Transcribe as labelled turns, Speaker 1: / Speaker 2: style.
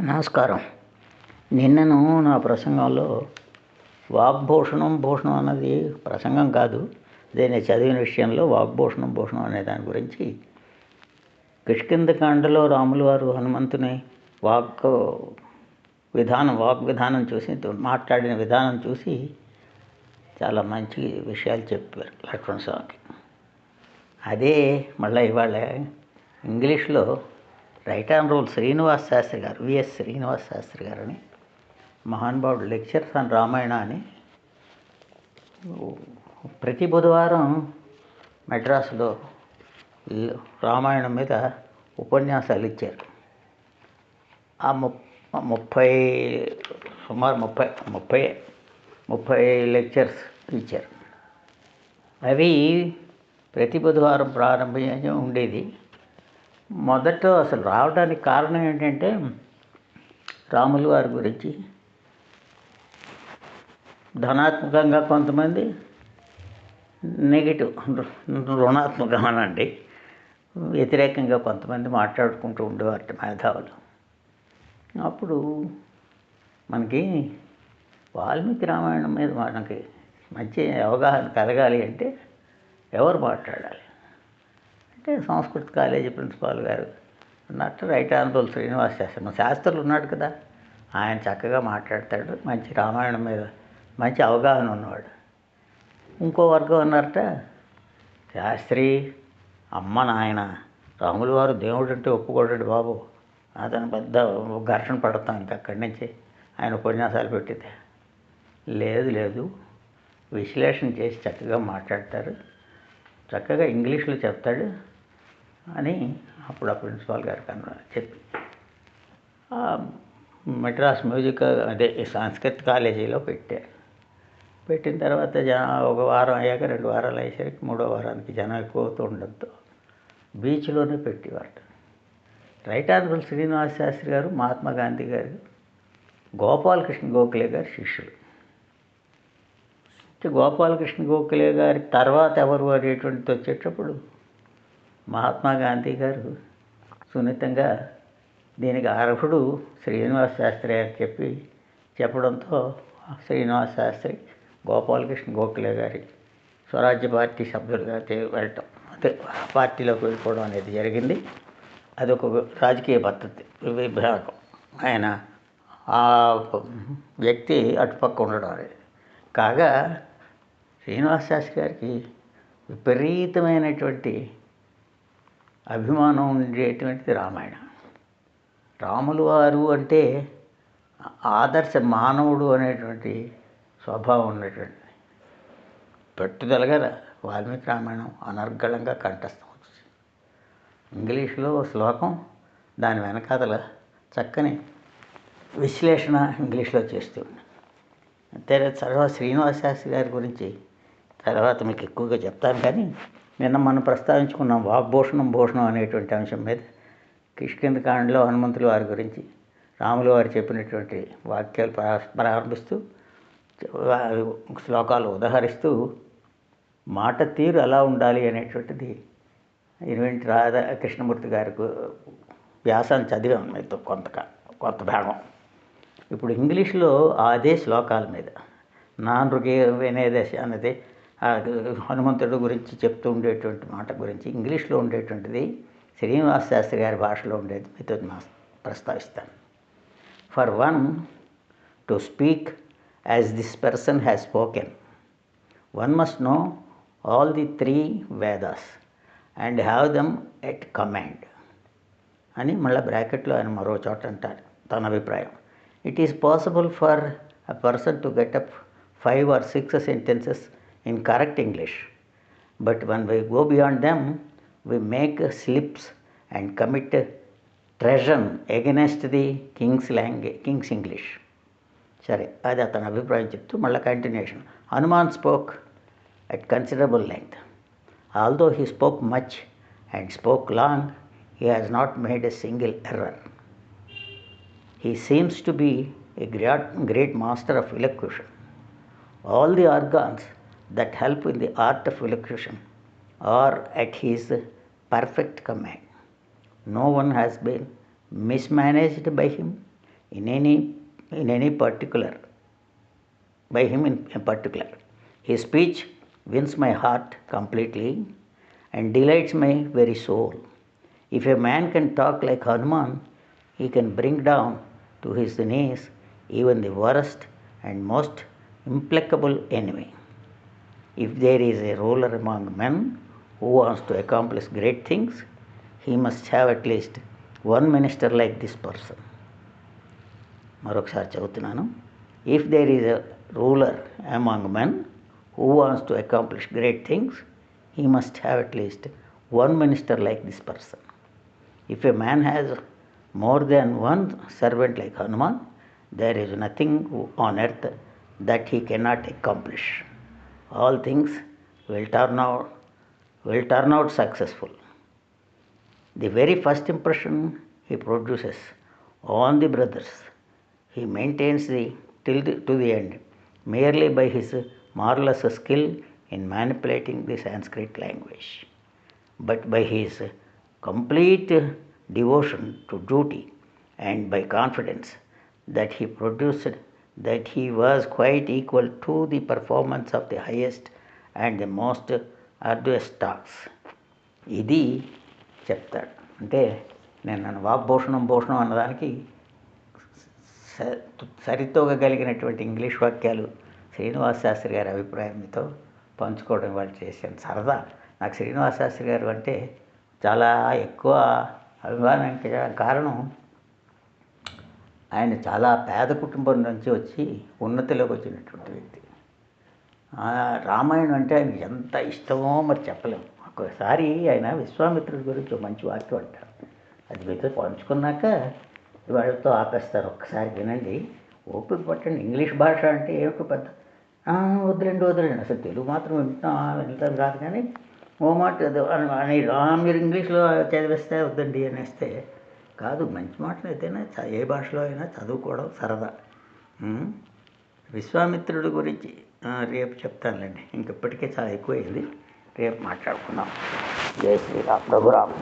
Speaker 1: నమస్కారం. నిన్నను నా ప్రసంగంలో వాగ్భూషణం భూషణం అన్నది ప్రసంగం కాదు, దీన్ని చదివిన విషయంలో వాగ్భూషణం భూషణం అనే దాని గురించి కిష్కింధకాండలో రాములు వారు హనుమంతుని వాగ్విధానం చూసి, మాట్లాడిన విధానం చూసి చాలా మంచి విషయాలు చెప్పారు లక్ష్మణ స్వామికి. అదే మళ్ళీ ఇవాళ ఇంగ్లీష్లో రైట్ ఆనరబుల్ శ్రీనివాస్ శాస్త్రి గారు, విఎస్ శ్రీనివాస్ శాస్త్రి గారు అని మహానుభావుడు లెక్చర్స్ ఆన్ రామాయణ అని ప్రతి బుధవారం మెడ్రాసులో రామాయణం మీద ఉపన్యాసాలు ఇచ్చారు. ఆ సుమారు ముప్పై లెక్చర్స్ ఇచ్చారు. అవి ప్రతి బుధవారం ప్రారంభంగా ఉండేది. మొదట అసలు రావడానికి కారణం ఏంటంటే, రాములు వారి గురించి ధనాత్మకంగా కొంతమంది, నెగిటివ్ రుణాత్మకమనండి వ్యతిరేకంగా కొంతమంది మాట్లాడుకుంటూ ఉండేవారు మేధావులు. అప్పుడు మనకి వాల్మీకి రామాయణం మీద మనకి మంచి అవగాహన కలగాలి అంటే ఎవరు మాట్లాడాలి అంటే, సంస్కృత కాలేజీ ప్రిన్సిపాల్ గారు అన్నట్టు రైట్ ఆనరబుల్ శ్రీనివాస్ శాస్త్రి, మన శాస్త్రులు ఉన్నాడు కదా, ఆయన చక్కగా మాట్లాడతాడు, మంచి రామాయణం మీద మంచి అవగాహన ఉన్నవాడు. ఇంకో వర్గం అన్నారట, శాస్త్రి అమ్మ నాయన రాములు వారు దేవుడు అంటే ఒప్పుకోడండి బాబు, అతను పెద్ద ఘర్షణ పడతాం ఇంకా అక్కడి నుంచి ఆయన ఉపన్యాసాలు పెట్టితే. లేదు విశ్లేషణ చేసి చక్కగా మాట్లాడతారు, చక్కగా ఇంగ్లీష్లో చెప్తాడు అని అప్పుడు ఆ ప్రిన్సిపాల్ గారు చెప్పి మెడ్రాస్ మ్యూజిక్ అదే సంస్కృత్ కాలేజీలో పెట్టిన తర్వాత ఒక వారం అయ్యాక 2 వారాలు అయ్యేసరికి 3వ వారానికి జనం ఎక్కువ అవుతూ ఉండడంతో బీచ్లోనే పెట్టేవారు. రైట్ ఆనరబుల్ శ్రీనివాస్ శాస్త్రి గారు మహాత్మా గాంధీ గారు గోపాలకృష్ణ గోఖలే గారి శిష్యులు. గోపాలకృష్ణ గోఖలే గారి తర్వాత ఎవరు అనేటువంటిది వచ్చేటప్పుడు మహాత్మా గాంధీ గారు సున్నితంగా దీనికి అర్హుడు శ్రీనివాస్ శాస్త్రి అని చెప్పడంతో శ్రీనివాస్ శాస్త్రి గోపాలకృష్ణ గోఖలే గారి స్వరాజ్య పార్టీ సభ్యులుగా వెళ్ళటం, అదే పార్టీలోకి వెళ్ళిపోవడం అనేది జరిగింది. అదొక రాజకీయ పద్ధతి విభాగం. ఆయన ఆ వ్యక్తి అటుపక్క ఉండడం అనేది కాగా, శ్రీనివాస్ శాస్త్రి గారికి విపరీతమైనటువంటి అభిమానం ఉండేటువంటిది రామాయణం. రాములు వారు అంటే ఆదర్శ మానవుడు అనేటువంటి స్వభావం ఉన్నటువంటి పట్టుదలగా వాల్మీకి రామాయణం అనర్గళంగా కంఠస్థం వచ్చింది. ఇంగ్లీష్లో శ్లోకం, దాని వెనకాతల చక్కని విశ్లేషణ ఇంగ్లీష్లో చేస్తుంది. అంతే తర్వాత శ్రీనివాస్ శాస్త్రి గారి గురించి తర్వాత మీకు ఎక్కువగా చెప్తాను. కానీ నిన్న మనం ప్రస్తావించుకున్నాం వాగ్భూషణం అనేటువంటి అంశం మీద. కిష్కింధకాండలో హనుమంతుల వారి గురించి రాములు వారు చెప్పినటువంటి వాక్యాలు ప్రారంభిస్తూ శ్లోకాలు ఉదహరిస్తూ మాట తీరు ఎలా ఉండాలి అనేటువంటిది ఇన్వెంట్ కృష్ణమూర్తి గారి వ్యాసాన్ని చదివాం మీతో కొంత భాగం. ఇప్పుడు ఇంగ్లీష్లో అదే శ్లోకాల మీద నానృగే వినేదశ అనేది హనుమంతుడు గురించి చెప్తూ ఉండేటువంటి మాట గురించి ఇంగ్లీష్లో ఉండేటువంటిది శ్రీనివాస్ శాస్త్రి గారి భాషలో ఉండేది మీతో ప్రస్తావిస్తాను. For one to speak as this person has spoken, one must know all the 3 Vedas and have them at command అని మళ్ళీ బ్రాకెట్లో ఆయన మరో చోట అంటారు తన అభిప్రాయం. It is possible for a person to get up 5 or 6 sentences in correct English, but when we go beyond them, we make slips and commit treason against the king's English. సరే, అది అతని అభిప్రాయం చెప్తూ మళ్ళీ continuation. Hanuman spoke at considerable length. Although he spoke much and spoke long, he has not made a single error. He seems to be a great master of elocution. All the organs that help in the art of elocution are at his perfect command. No one has been mismanaged by him, in any particular, by him in particular. His speech wins my heart completely and delights my very soul. If a man can talk like Hanuman, he can bring down to his knees even the worst and most implacable enemy. If there is a ruler among men who wants to accomplish great things, he must have at least one minister like this person. మరొకసారి చదువుతున్నాను. If there is a ruler among men who wants to accomplish great things, he must have at least one minister like this person. If a man has more than one servant like Hanuman, there is nothing on earth that he cannot accomplish. All things will turn out successful. The very first impression he produces on the brothers, he maintains to the end merely by his marvelous skill in manipulating the Sanskrit language, but by his complete devotion to duty and by confidence that he produced that he was quite equal to the performance of the highest and the most arduous tasks. ఇది చెప్తాడు. అంటే నేను నన్ను వాగ్భూషణం అన్నదానికి సరితూగగలిగినటువంటి English వాక్యాలు శ్రీనివాస శాస్త్రి గారి అభిప్రాయం మీతో పంచుకోవడం వాళ్ళు చేశాను. సరదా. నాకు శ్రీనివాస శాస్త్రి గారు అంటే చాలా ఎక్కువ అభిమానానికి కారణం ఆయన చాలా పేద కుటుంబం నుంచి వచ్చి ఉన్నతిలోకి వచ్చినటువంటి వ్యక్తి. రామాయణం అంటే ఆయనకి ఎంత ఇష్టమో మరి చెప్పలేము. ఒకసారి ఆయన విశ్వామిత్రుడి గురించి ఒక మంచి వాక్యం అంటారు. అది మీతో పంచుకున్నాక వాళ్ళతో ఆపేస్తారు. ఒక్కసారి వినండి, ఓపిక పట్టండి. ఇంగ్లీష్ భాష అంటే ఏమిటో పెద్ద వదిలేండి అసలు తెలుగు మాత్రం వింటాం కాదు, కానీ ఓ మాట అని మీరు ఇంగ్లీష్లో చదివిస్తే వద్దండి అనేస్తే కాదు. మంచి మాటలు అయితేనే ఏ భాషలో అయినా చదువుకోవడం సరదా. విశ్వామిత్రుడి గురించి రేపు చెప్తానులేండి. ఇంకెప్పటికే చాలా ఎక్కువైంది. రేపు మాట్లాడుకుందాం. జై శ్రీరామ్. రఘురామ్.